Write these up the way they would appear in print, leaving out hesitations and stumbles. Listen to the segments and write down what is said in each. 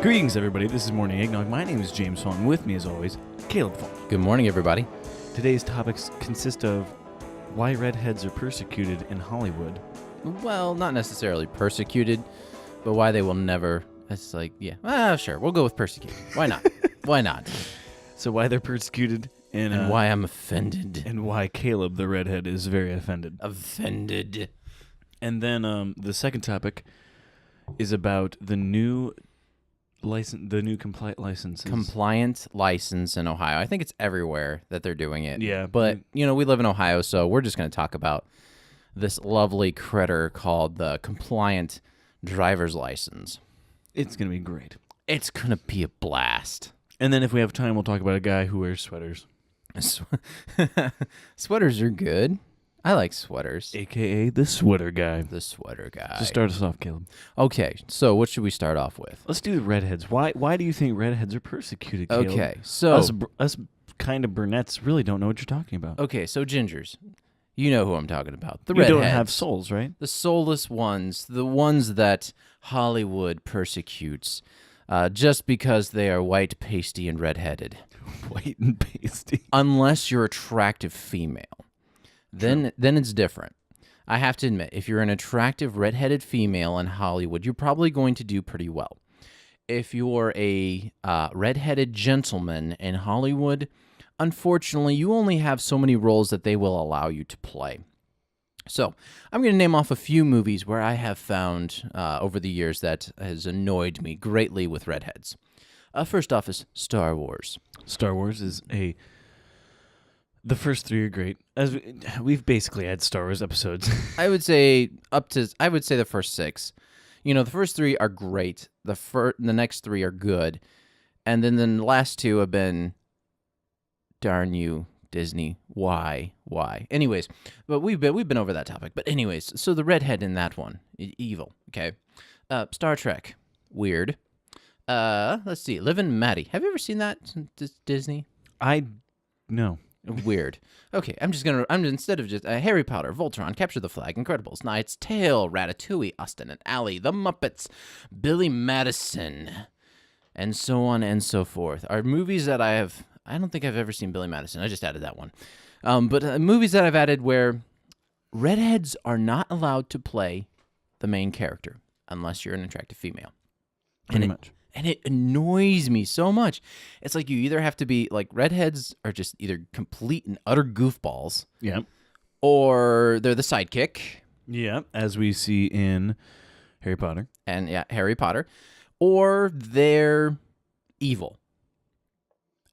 Greetings, everybody. This is Morning Eggnog. My name is James Fong. With me, as always, Caleb Fong. Good morning, everybody. Today's topics consist of why redheads are persecuted in Hollywood. Well, not necessarily persecuted, but why they will never. It's like, yeah, sure. We'll go with persecuted. Why not? Why not? So why they're persecuted And why I'm offended. and why Caleb, the redhead, is very offended. Offended. And then the second topic is about the new compliant licenses. Compliant license in Ohio. I think it's everywhere that they're doing it. Yeah. But, we live in Ohio, so we're just going to talk about this lovely critter called the compliant driver's license. It's going to be great. It's going to be a blast. And then if we have time, we'll talk about a guy who wears sweaters. Sweaters are good. I like sweaters. A.K.A. the sweater guy. The sweater guy. So start us off, Caleb. Okay, so what should we start off with? Let's do the redheads. Why do you think redheads are persecuted, Caleb? Okay, so... Us kind of brunettes really don't know what you're talking about. Okay, so gingers. You know who I'm talking about. The You redheads. don't have souls, right? The soulless ones. The ones that Hollywood persecutes just because they are white, pasty, and redheaded. White and pasty. Unless you're attractive female. Then it's different. I have to admit, if you're an attractive redheaded female in Hollywood, you're probably going to do pretty well. If you're a redheaded gentleman in Hollywood, unfortunately, you only have so many roles that they will allow you to play. So I'm going to name off a few movies where I have found over the years that has annoyed me greatly with redheads. First off is Star Wars. Star Wars is the first three are great. As we've basically had Star Wars episodes. I would say the first six. The first three are great. The next three are good. And then the last two have been, darn you, Disney. Why? Anyways, but we've been over that topic. But anyways, so the redhead in that one, evil, okay? Star Trek, weird. Let's see, Liv and Maddie. Have you ever seen that, Disney? No. Weird. Okay, instead of just Harry Potter, Voltron, Capture the Flag, Incredibles, Knight's Tale, Ratatouille, Austin and Ally, The Muppets, Billy Madison, and so on and so forth are movies that I don't think I've ever seen Billy Madison. I just added that one. But movies that I've added where redheads are not allowed to play the main character unless you're an attractive female. Pretty much. And it annoys me so much. It's like you either have to be, like, redheads are just either complete and utter goofballs. Yeah. Or they're the sidekick. Yeah, as we see in Harry Potter. And, yeah, Harry Potter. Or they're evil.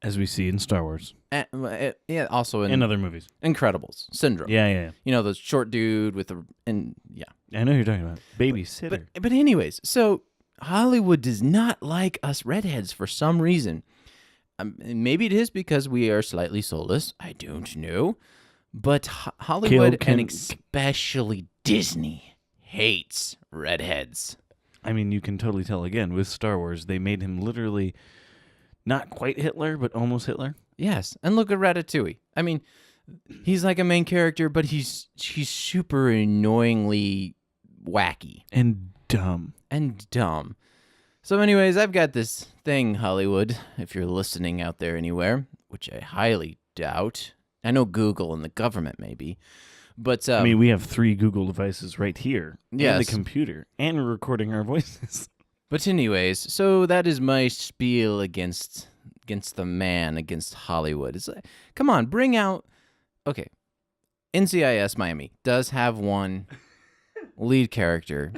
As we see in Star Wars. And, also in other movies. Incredibles. Syndrome. Yeah. The short dude with the... yeah. I know who you're talking about. Babysitter. But anyways, so... Hollywood does not like us redheads for some reason. Maybe it is because we are slightly soulless. I don't know. But Hollywood, and especially Disney, hates redheads. I mean, you can totally tell again with Star Wars. They made him literally not quite Hitler, but almost Hitler. Yes, and look at Ratatouille. I mean, he's like a main character, but he's super annoyingly wacky. And dumb. So anyways, I've got this thing, Hollywood, if you're listening out there anywhere, which I highly doubt. I know Google and the government maybe, but... we have 3 Google devices right here. Yes. And the computer. And we're recording our voices. But anyways, so that is my spiel against the man, against Hollywood. It's like, come on, bring out... Okay, NCIS Miami does have one lead character...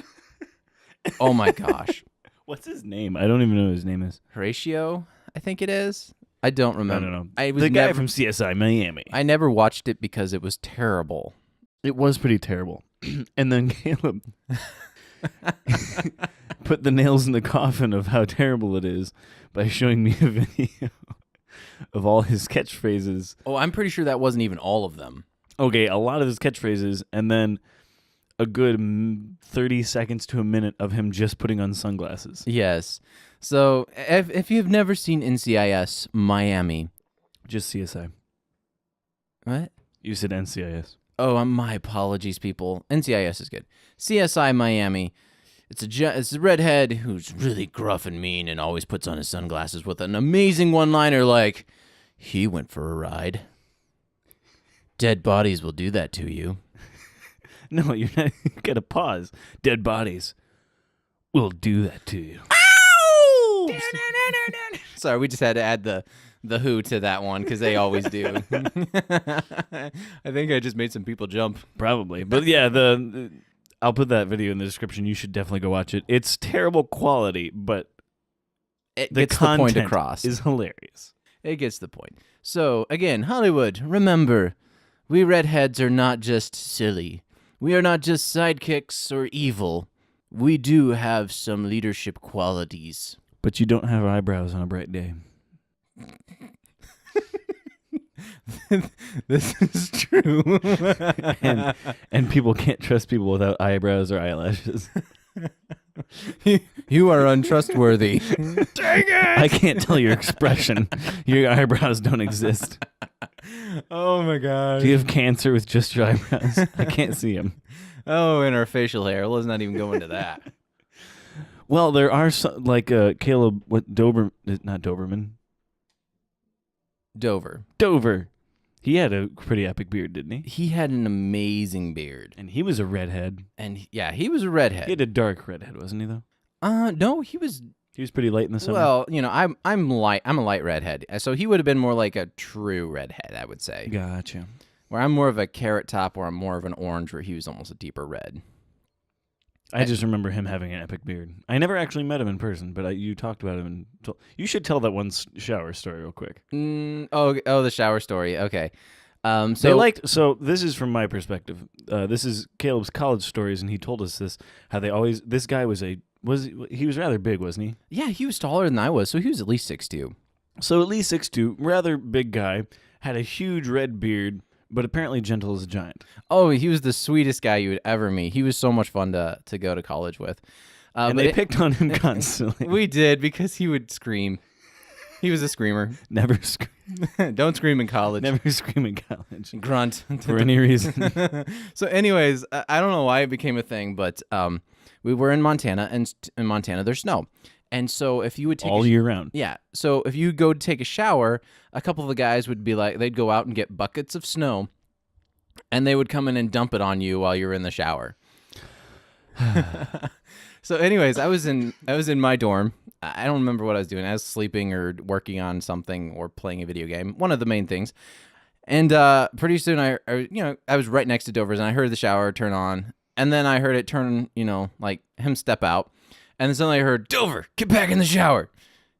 Oh my gosh. What's his name? I don't even know what his name is. Horatio, I think it is. I don't remember. I don't know. The guy from CSI Miami. I never watched it because it was terrible. It was pretty terrible. And then Caleb put the nails in the coffin of how terrible it is by showing me a video of all his catchphrases. Oh, I'm pretty sure that wasn't even all of them. Okay, a lot of his catchphrases, and then a good 30 seconds to a minute of him just putting on sunglasses. Yes. So if you've never seen NCIS Miami. Just CSI. What? You said NCIS. Oh, my apologies, people. NCIS is good. CSI Miami It's a redhead who's really gruff and mean and always puts on his sunglasses with an amazing one-liner like, "He went for a ride. Dead bodies will do that to you." No, you're not. You gotta pause. Dead bodies will do that to you. Ow! Sorry, we just had to add the Who to that one because they always do. I think I just made some people jump. Probably, but yeah, I'll put that video in the description. You should definitely go watch it. It's terrible quality, but It the gets the point content across. is hilarious. It gets the point. So, again, Hollywood, remember, we redheads are not just silly. We are not just sidekicks or evil. We do have some leadership qualities. But you don't have eyebrows on a bright day. This is true. And people can't trust people without eyebrows or eyelashes. You are untrustworthy. Dang it! I can't tell your expression. Your eyebrows don't exist. Oh my gosh. Do you have cancer with just your eyebrows? I can't see them. Oh, and our facial hair. Let's not even go into that. Well, there are some, like Caleb, not Doberman. Dover. He had a pretty epic beard, didn't he? He had an amazing beard. And he was a redhead. And yeah, he was a redhead. He had a dark redhead, wasn't he, though? No, he was. He was pretty light in the summer. Well, I'm a light redhead, so he would have been more like a true redhead, I would say. Gotcha. Where I'm more of a carrot top, or I'm more of an orange, where he was almost a deeper red. I just remember him having an epic beard. I never actually met him in person, but you talked about him. And you should tell that one shower story real quick. The shower story. Okay. So this is from my perspective. This is Caleb's college stories, and he told us this. How this guy he was rather big, wasn't he? Yeah, he was taller than I was, so he was at least 6'2". So at least 6'2", rather big guy, had a huge red beard, but apparently gentle as a giant. Oh, he was the sweetest guy you would ever meet. He was so much fun to go to college with. And they picked on him constantly. We did, because he would scream. He was a screamer. Never scream. Don't scream in college. Never scream in college. Grunt. For any reason. So anyways, I don't know why it became a thing, but we were in Montana, and in Montana there's snow. And so if you would take all year round. Yeah. So if you go take a shower, a couple of the guys would be like, they'd go out and get buckets of snow, and they would come in and dump it on you while you're in the shower. So anyways, I was in my dorm. I don't remember what I was doing. I was sleeping or working on something or playing a video game. One of the main things. And pretty soon I was right next to Dover's, and I heard the shower turn on, and then I heard it turn, like him step out. And then suddenly I heard, "Dover, get back in the shower.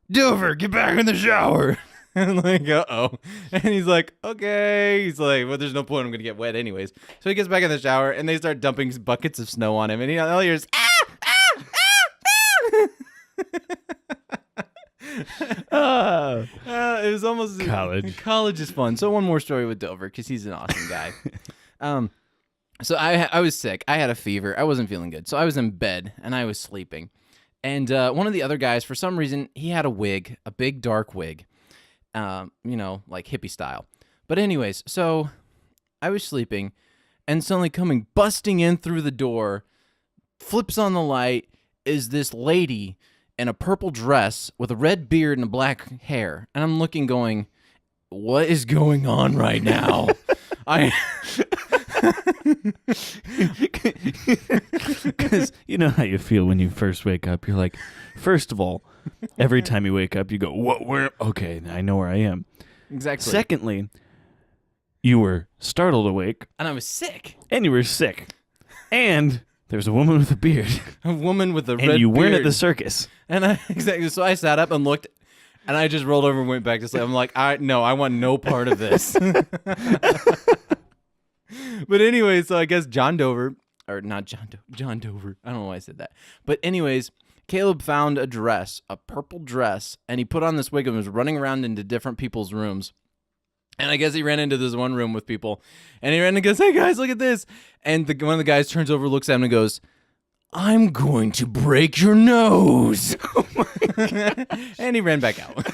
Dover, get back in the shower." And I'm like, uh-oh. And he's like, okay. He's like, well, there's no point. I'm going to get wet anyways. So he gets back in the shower, and they start dumping buckets of snow on him. And all he hears, "Ah, ah, ah, ah." It was almost college. College is fun. So one more story with Dover, because he's an awesome guy. So I was sick. I had a fever. I wasn't feeling good. So I was in bed, and I was sleeping. And one of the other guys, for some reason, he had a wig, a big dark wig, like hippie style. But anyways, so I was sleeping, and suddenly coming busting in through the door, flips on the light, is this lady in a purple dress with a red beard and a black hair. And I'm looking going, what is going on right now? Because you know how you feel when you first wake up. You're like, first of all, every time you wake up, you go, "What? Where? Okay, I know where I am." Exactly. Secondly, you were startled awake, and I was sick. And you were sick, and there's a woman with a beard, a woman with a red beard, and you weren't at the circus. And so I sat up and looked, and I just rolled over and went back to sleep. I'm like, I want no part of this. But anyway, so I guess John Dover. I don't know why I said that. But anyways, Caleb found a dress, a purple dress, and he put on this wig and was running around into different people's rooms. And I guess he ran into this one room with people, and he ran and goes, "Hey guys, look at this!" And one of the guys turns over, looks at him, and goes, "I'm going to break your nose." Oh my God. And he ran back out.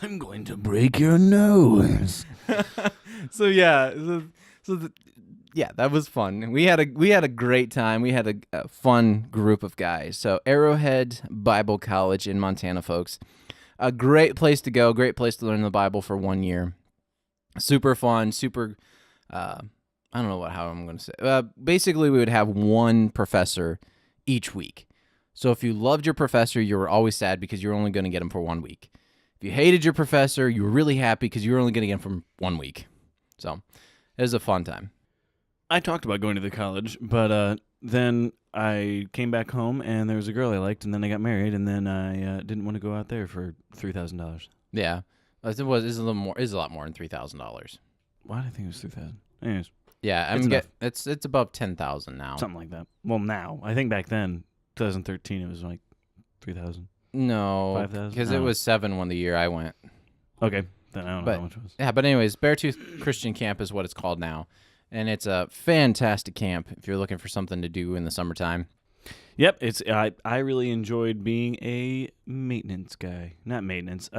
I'm going to break your nose. So yeah, so yeah, that was fun. We had a great time. We had a fun group of guys. So Arrowhead Bible College in Montana, folks. A great place to go. Great place to learn the Bible for 1 year. Super fun. Super. I don't know how I'm going to say. Basically, we would have one professor each week. So if you loved your professor, you were always sad because you're only going to get him for 1 week. If you hated your professor, you were really happy because you were only going to get him for 1 week. So it was a fun time. I talked about going to the college, but then I came back home and there was a girl I liked, and then I got married, and then I didn't want to go out there for $3,000. Yeah, it was a little more. Is a lot more than $3,000. Why did I think it was 3,000? Anyways, Yeah, it's above 10,000 now. something like that. Well, now I think back then, 2013, it was like 3,000. No, 5,000? because it was 7 when the year I went. Okay, then I don't know But- how much it was. Yeah, but anyways, Beartooth Christian Camp is what it's called now, and it's a fantastic camp if you're looking for something to do in the summertime. Yep, I really enjoyed being a maintenance guy. Not maintenance.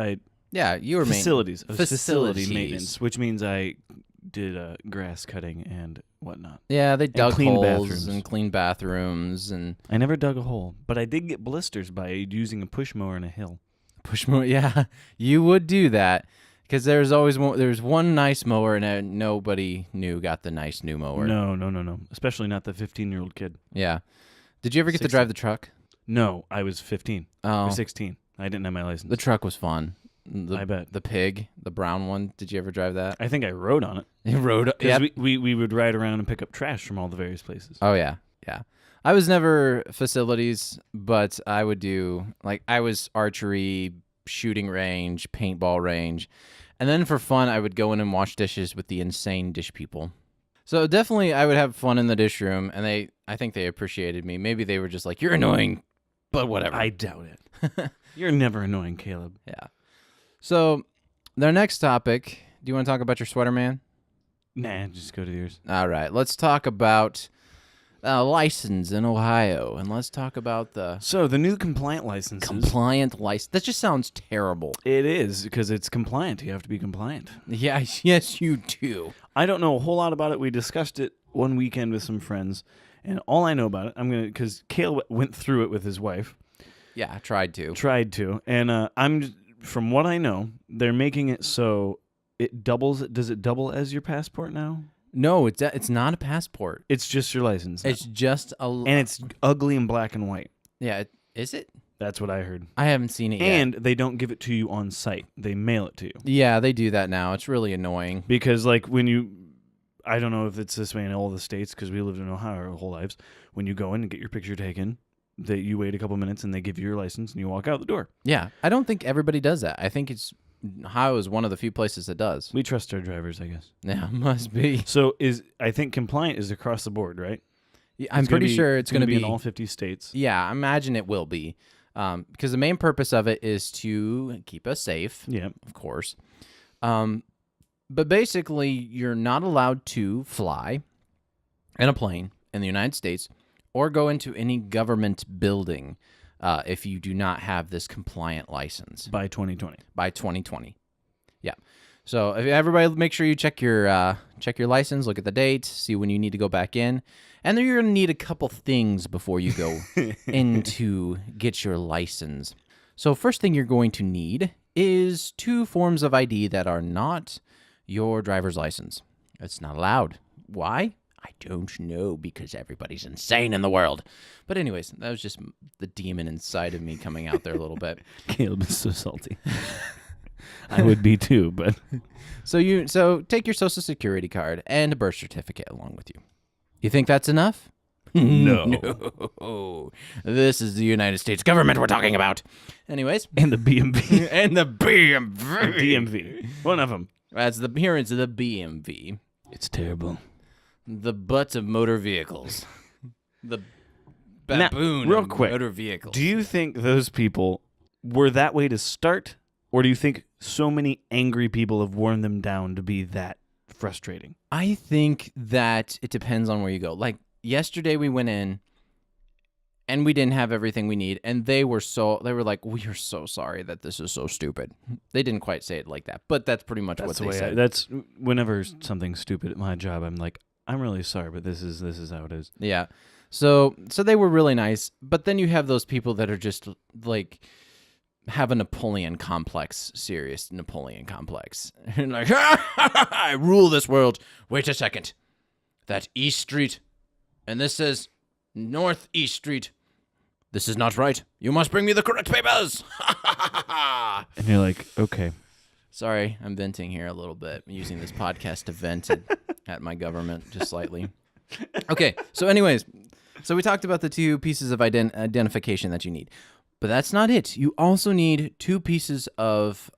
Yeah, you were Facilities. Facility Facilities. maintenance, which means I did grass cutting and whatnot. Yeah, they dug cleaned holes bathrooms. and cleaned bathrooms and I never dug a hole, but I did get blisters by using a push mower in a hill. push mower. Yeah, you would do that because there's one nice mower and nobody new got the nice new mower. No. Especially not the 15-year-old kid. Yeah. Did you ever get to 16. drive the truck? No, I was 15 or Oh, 16. I didn't have my license. the truck was fun. I bet. The pig, the brown one. Did you ever drive that? I think I rode on it. You rode. Because Yeah. we would ride around and pick up trash from all the various places. Oh yeah, yeah. I was never facilities, but I would do I was archery, shooting range, paintball range, and then for fun I would go in and wash dishes with the insane dish people. So definitely I would have fun in the dish room, and I think they appreciated me. Maybe they were just like, "You're annoying," but whatever. I doubt it. You're never annoying, Caleb. Yeah. So their next topic. Do you want to talk about your sweater, man? Nah, just go to yours. All right, let's talk about license in Ohio, and let's talk about the So the new compliant licenses. compliant license. That just sounds terrible. It is, because it's compliant. You have to be compliant. Yeah, yes, you do. I don't know a whole lot about it. We discussed it one weekend with some friends, and all I know about it, because Caleb went through it with his wife. Yeah, I tried to. Tried to, and from what I know, they're making it so it doubles. Does it double as your passport now? No, it's not a passport. It's just your license. now. It's just a. and it's ugly and black and white. Yeah, is it? That's what I heard. I haven't seen it yet. And they don't give it to you on site. They mail it to you. Yeah, they do that now. It's really annoying. Because when you, I don't know if it's this way in all the states because we lived in Ohio our whole lives. When you go in and get your picture taken, you wait a couple minutes and they give you your license and you walk out the door. Yeah, I don't think everybody does that. I think Ohio is one of the few places that does. We trust our drivers, I guess. Yeah, must be. So I think compliant is across the board, right? Yeah, I'm It's gonna pretty be- sure it's going to be in all 50 states. Yeah, I imagine it will be. Because the main purpose of it is to keep us safe, Yeah. of course. But basically, you're not allowed to fly in a plane in the United States or go into any government building if you do not have this compliant license By 2020. by 2020. Yeah. So if everybody, make sure you check your license, look at the date, see when you need to go back in, and then you're gonna need a couple things before you go in to get your license. So first thing you're going to need is 2 forms of ID that are not your driver's license. It's not allowed. Why? I don't know, because everybody's insane in the world. But anyways, that was just the demon inside of me coming out there a little bit. Caleb is so salty. I would be too, but So take your social security card and a birth certificate along with you. You think that's enough? No. No. This is the United States government we're talking about. Anyways, and the BMV. and the BMV. DMV. One of them. That's the appearance of the BMV. It's terrible. The butt of motor vehicles. The Now, baboon real of quick, motor vehicles. Do you think those people were that way to start, or do you think so many angry people have worn them down to be that frustrating? I think that it depends on where you go. Like yesterday we went in and we didn't have everything we need, and they were like, "We are so sorry that this is so stupid." They didn't quite say it like that, but that's pretty much what they said. That's whenever something's stupid at my job, I'm like, I'm really sorry, but this is how it is. Yeah. So they were really nice, but then you have those people that are just like have a Napoleon complex, serious Napoleon complex. And like, I rule this world. Wait a second. That East Street, and this says Northeast Street. This is not right. You must bring me the correct papers. And you're like, okay. Sorry, I'm venting here a little bit. I'm using this podcast to vent at my government just slightly. Okay, so anyways, so we talked about the 2 pieces of identification that you need. But that's not it. You also need 2 pieces of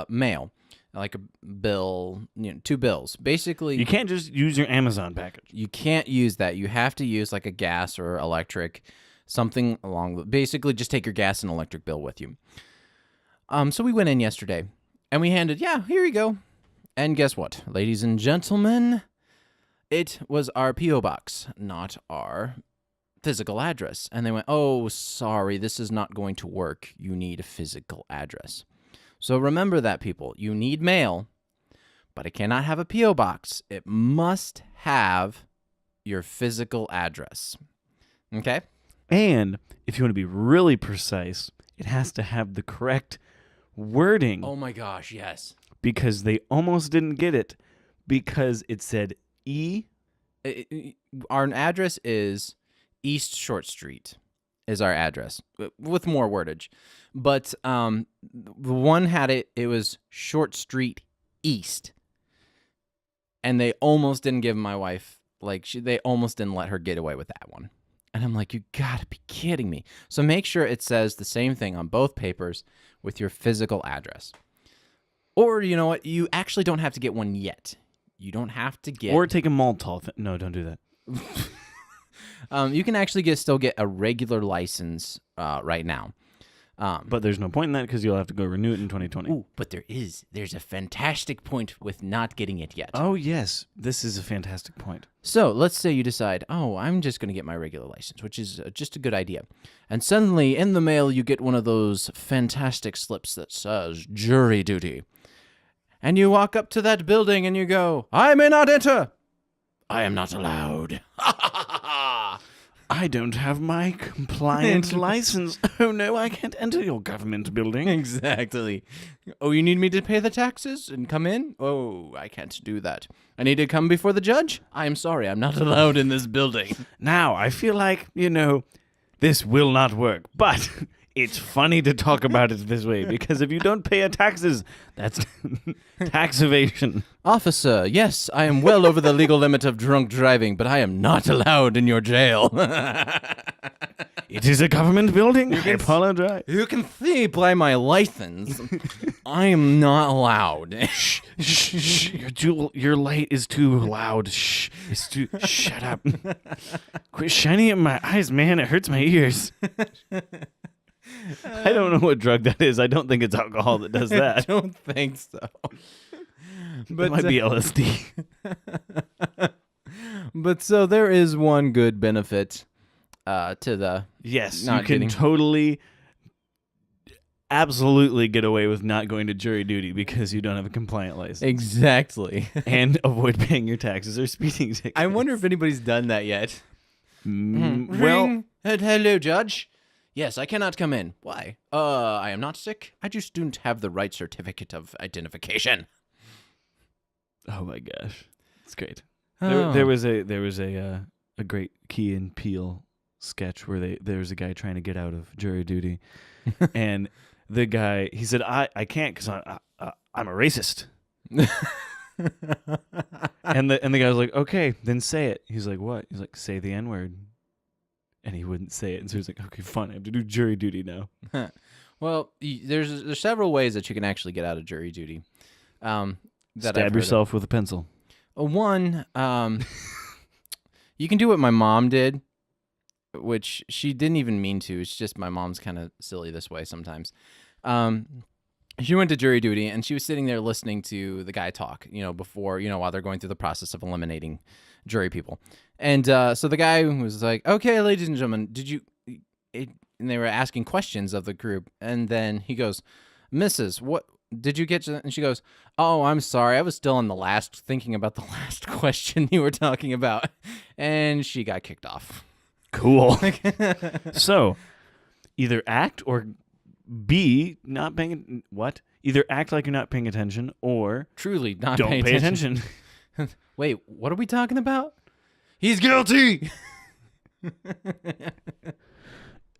mail, like a bill, 2 bills. Basically, You can't just use your Amazon package. you can't use that. You have to use like a gas or electric, something along. Basically, just take your gas and electric bill with you. So we went in yesterday, and we handed, here you go. And guess what, ladies and gentlemen? It was our P.O. box, not our physical address. And they went, oh, sorry, this is not going to work. You need a physical address. So remember that, people. You need mail, but it cannot have a P.O. box. It must have your physical address. Okay? And if you want to be really precise, it has to have the correct wording. Oh my gosh, yes. Because they almost didn't get it because it said E. Our address is East Short Street is our address with more wordage. But the one had it was Short Street East. And they almost didn't give my wife, they almost didn't let her get away with that one. And I'm like, you gotta be kidding me. So make sure it says the same thing on both papers with your physical address. Or, you know what? You actually don't have to get one yet. You don't have to get... Or take a Maltol. No, don't do that. You can actually still get a regular license right now. But there's no point in that because you'll have to go renew it in 2020. Ooh, but there's a fantastic point with not getting it yet. Oh, yes. This is a fantastic point. So let's say you decide, I'm just going to get my regular license, which is just a good idea. And suddenly in the mail, you get one of those fantastic slips that says jury duty. And you walk up to that building and you go, I may not enter. I am not allowed. I don't have my compliant license. Oh, no, I can't enter your government building. Exactly. Oh, you need me to pay the taxes and come in? Oh, I can't do that. I need to come before the judge? I'm sorry, I'm not allowed in this building. Now, I feel like, this will not work, but it's funny to talk about it this way because if you don't pay your taxes, that's tax evasion. Officer, yes, I am well over the legal limit of drunk driving, but I am not allowed in your jail. It is a government building. I apologize. You can see by my license, I am not allowed. Shh, your light is too loud. Shh, shut up. Quit shining at my eyes, man. It hurts my ears. I don't know what drug that is. I don't think it's alcohol that does that. I don't think so. But it might be LSD. But so there is one good benefit to the yes, not you can getting... totally, absolutely get away with not going to jury duty because you don't have a compliant license. Exactly. And avoid paying your taxes or speeding tickets. I wonder if anybody's done that yet. Well, hello, Judge. Yes, I cannot come in. Why? I am not sick. I just don't have the right certificate of identification. Oh my gosh, it's great. Oh. There was a great Key and Peele sketch where there was a guy trying to get out of jury duty, and the guy he said I can't because I'm a racist. and the guy was like, okay, then say it. He's like, what? He's like, say the N-word. And he wouldn't say it, and so he's like, okay, fine, I have to do jury duty now. Well, there's several ways that you can actually get out of jury duty. Stab yourself with a pencil. One, you can do what my mom did, which she didn't even mean to. It's just my mom's kind of silly this way sometimes. She went to jury duty, and she was sitting there listening to the guy talk, before, while they're going through the process of eliminating jury people. And so the guy was like, okay, ladies and gentlemen, and they were asking questions of the group. And then he goes, Mrs., did you get to, and she goes, oh, I'm sorry. I was still on thinking about the last question you were talking about. And she got kicked off. Cool. So, either act or B, not paying, what? Either act like you're not paying attention or Truly not don't paying pay attention. Wait, what are we talking about? He's guilty.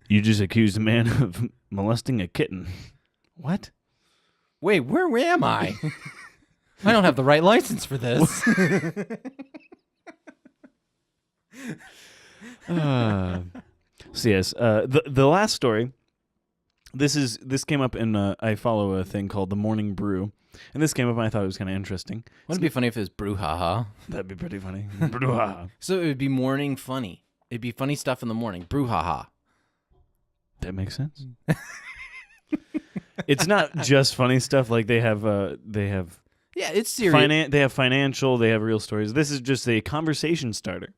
You just accused a man of molesting a kitten. What? Wait, where am I? I don't have the right license for this. So yes, the last story. This came up in I follow a thing called the Morning Brew, and this came up and I thought it was kind of interesting. Wouldn't it be funny if it was brouhaha? That'd be pretty funny. Brouhaha. So it would be morning funny. It'd be funny stuff in the morning. Brouhaha. That makes sense. It's not just funny stuff. Like they have Yeah, it's serious. they have financial, they have real stories. This is just a conversation starter.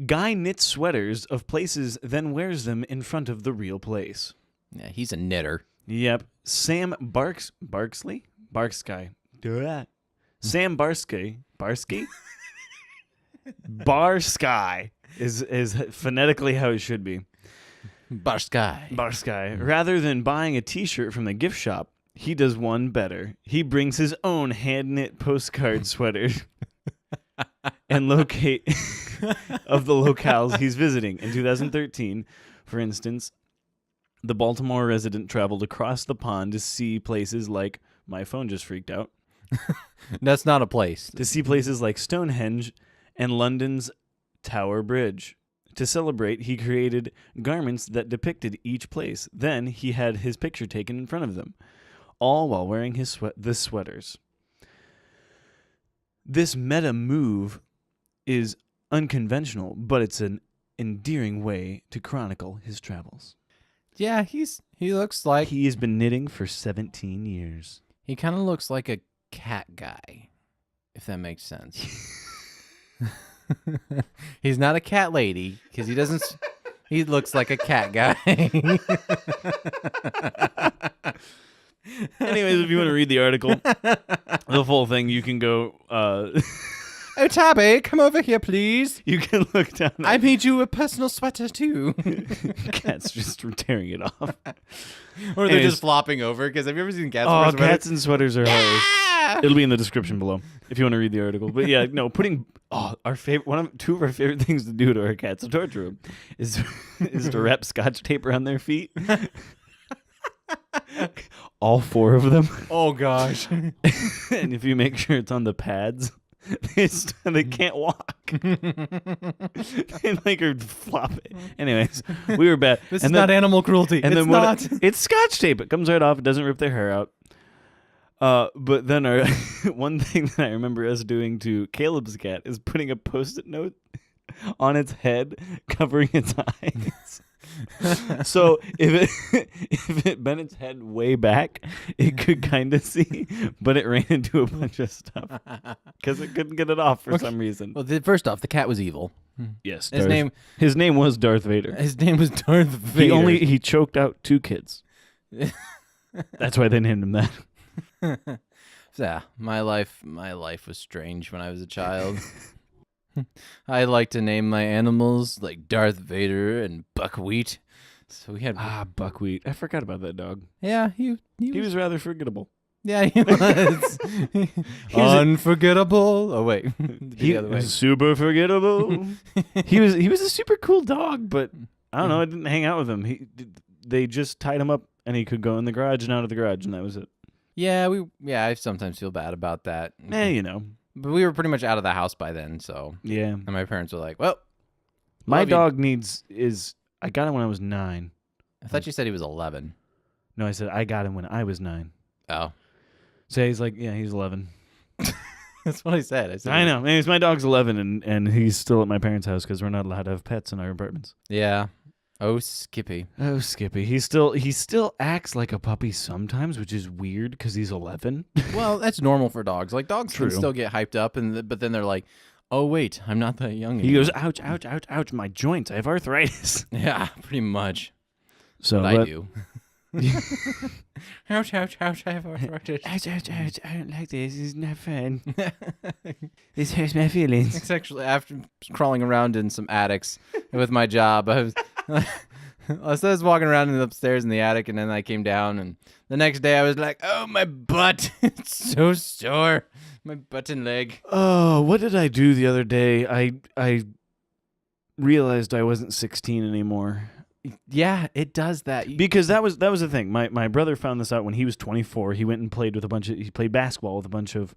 Guy knits sweaters of places, then wears them in front of the real place. Yeah, he's a knitter. Yep. Sam Barksky? Duh. Sam Barsky is phonetically how it should be. Barsky. Rather than buying a t-shirt from the gift shop, he does one better. He brings his own hand-knit postcard sweater and locate of the locales he's visiting. In 2013, for instance, the Baltimore resident traveled across the pond to see places like, my phone just freaked out. That's not a place. To see places like Stonehenge and London's Tower Bridge. To celebrate, he created garments that depicted each place. Then he had his picture taken in front of them, all while wearing the sweaters. This meta move is unconventional, but it's an endearing way to chronicle his travels. Yeah, he looks like He has been knitting for 17 years. he kind of looks like a cat guy, if that makes sense. He's not a cat lady because he doesn't. He looks like a cat guy. Anyways, if you want to read the article, the full thing, you can go. Oh, Tabby, come over here, please. You can look down. I made you a personal sweater too. Cats just tearing it off. Or they're Anyways. just flopping over. Because have you ever seen cats? Oh, wear sweaters? cats and sweaters are hilarious. It'll be in the description below if you want to read the article. But yeah, no, putting our favorite two of our favorite things to do to our cats to torture them is to wrap Scotch tape around their feet. All four of them. Oh gosh. And if you make sure it's on the pads, they can't walk. And like are flopping. Anyways, we were bad. This is not animal cruelty. And It's then not. It's Scotch tape. It comes right off. It doesn't rip their hair out. But then our one thing that I remember us doing to Caleb's cat is putting a Post-it note on its head, covering its eyes. So if it bent its head way back, it could kind of see, but it ran into a bunch of stuff because it couldn't get it off for some reason. Well, first off, the cat was evil. Yes, His name was Darth Vader. His name was Darth Vader. He choked out 2 kids. That's why they named him that. Yeah, my life was strange when I was a child. I like to name my animals like Darth Vader and Buckwheat. So we had Buckwheat. I forgot about that dog. yeah, he was rather forgettable. yeah, he was unforgettable. Oh wait, He was super forgettable. he was a super cool dog, but I don't know. I didn't hang out with him. They just tied him up, and he could go in the garage and out of the garage, and that was it. Yeah, I sometimes feel bad about that. You know. But we were pretty much out of the house by then, so Yeah. and my parents were like, "Well, My love you." dog I got him when I was 9. I thought you said he was 11. No, I said I got him when I was 9. Oh, So he's like, yeah, he's 11. that's what I said. I said, I know. Anyways, my dog's 11, and he's still at my parents' house because we're not allowed to have pets in our apartments. Yeah. Oh, Skippy. Oh, Skippy. He still acts like a puppy sometimes, which is weird because he's 11. Well, that's normal for dogs. Like dogs True. can still get hyped up, but then they're like, "Oh wait, I'm not that young anymore." He goes, ouch, ouch, ouch, ouch, my joints. I have arthritis. "Yeah, pretty much." So But I do. Ouch, ouch, ouch, I have arthritis. Ouch, ouch, ouch. I don't like this. It's not fun. This hurts my feelings. It's actually after crawling around in some attics with my job. I was walking around in the upstairs in the attic, and then I came down, and the next day I was like, oh, my butt. It's so sore. My butt and leg. Oh, what did I do the other day? I realized I wasn't 16 anymore. Yeah, it does that. Because that was the thing. My brother found this out when he was 24. He went and played with he played basketball with a bunch of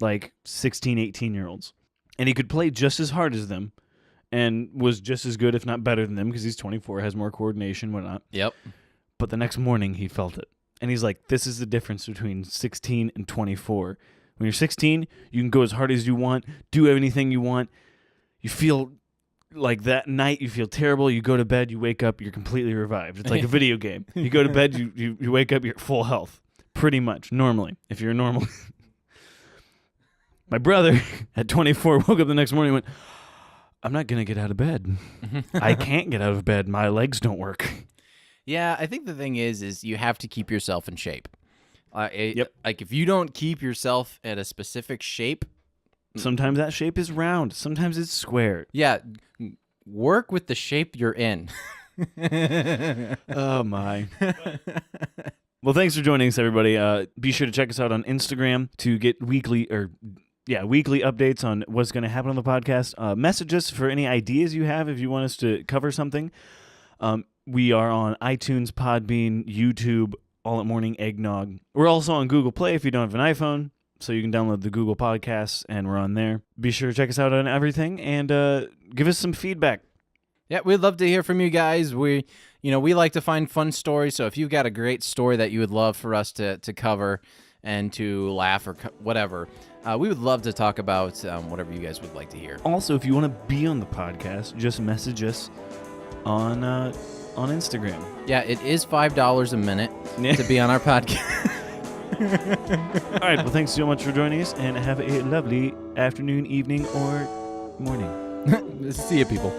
like 16, 18-year-olds. And he could play just as hard as them and was just as good, if not better than them, because he's 24, has more coordination, whatnot. Yep. But the next morning he felt it. And he's like, this is the difference between 16 and 24. When you're 16, you can go as hard as you want, do anything you want. You feel like that night, you feel terrible. You go to bed, you wake up, you're completely revived. It's like a video game. You go to bed, you wake up, you're at full health. Pretty much, normally, if you're normal. My brother, at 24, woke up the next morning and went, I'm not going to get out of bed. I can't get out of bed. My legs don't work. Yeah, I think the thing is you have to keep yourself in shape. Yep. Like, if you don't keep yourself at a specific shape. Sometimes that shape is round. Sometimes it's square. Yeah, work with the shape you're in. Oh, my. Well, thanks for joining us, everybody. Be sure to check us out on Instagram to get weekly updates on what's going to happen on the podcast. Message us for any ideas you have if you want us to cover something. We are on iTunes, Podbean, YouTube, All at Morning, Eggnog. We're also on Google Play if you don't have an iPhone, so you can download the Google Podcasts, and we're on there. Be sure to check us out on everything, and give us some feedback. Yeah, we'd love to hear from you guys. We like to find fun stories, so if you've got a great story that you would love for us to cover and to laugh or whatever, we would love to talk about whatever you guys would like to hear. Also, if you want to be on the podcast, just message us on Instagram. Yeah, it is $5 a minute to be on our podcast. All right, well, thanks so much for joining us, and have a lovely afternoon, evening, or morning. See you, people.